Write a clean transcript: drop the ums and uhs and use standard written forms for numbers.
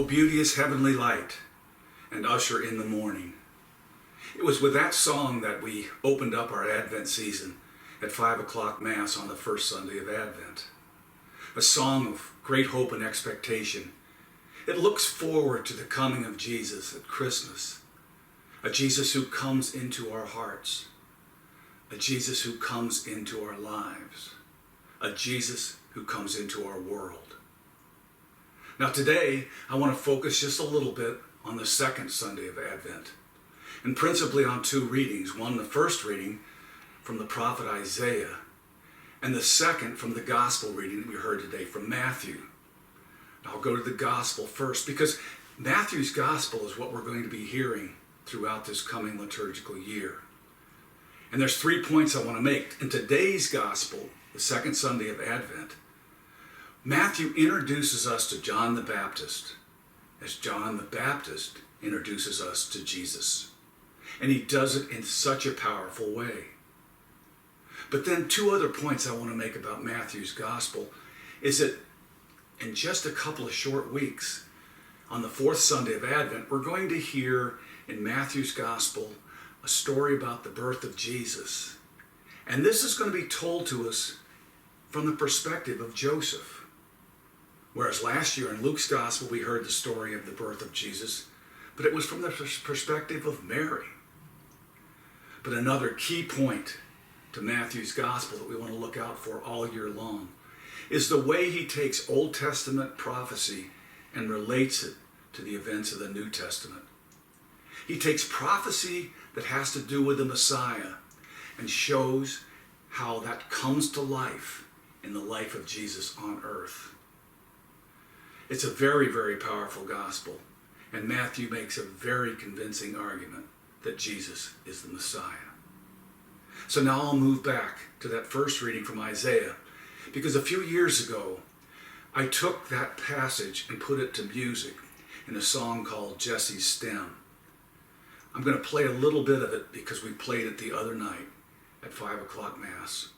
beauteous heavenly light, and usher in the morning. It was with that song that we opened up our Advent season at 5 o'clock Mass on the first Sunday of Advent. A song of great hope and expectation. It looks forward to the coming of Jesus at Christmas. A Jesus who comes into our hearts. A Jesus who comes into our lives. A Jesus who comes into our world. Now today, I want to focus just a little bit on the second Sunday of Advent, and principally on two readings. One, the first reading from the prophet Isaiah, and the second from the gospel reading that we heard today from Matthew. I'll go to the gospel first, because Matthew's gospel is what we're going to be hearing throughout this coming liturgical year. And there's 3 points I want to make. In today's gospel, the second Sunday of Advent, Matthew introduces us to John the Baptist, as John the Baptist introduces us to Jesus. And he does it in such a powerful way. But then 2 other points I want to make about Matthew's gospel is that in just a couple of short weeks, on the fourth Sunday of Advent, we're going to hear in Matthew's gospel a story about the birth of Jesus. And this is going to be told to us from the perspective of Joseph. Whereas last year in Luke's gospel, we heard the story of the birth of Jesus, but it was from the perspective of Mary. But another key point to Matthew's gospel that we want to look out for all year long is the way he takes Old Testament prophecy and relates it to the events of the New Testament. He takes prophecy that has to do with the Messiah and shows how that comes to life in the life of Jesus on earth. It's a very, very powerful gospel, and Matthew makes a very convincing argument that Jesus is the Messiah. So now I'll move back to that first reading from Isaiah, because a few years ago, I took that passage and put it to music in a song called Jesse's Stem. I'm going to play a little bit of it because we played it the other night at 5 o'clock Mass.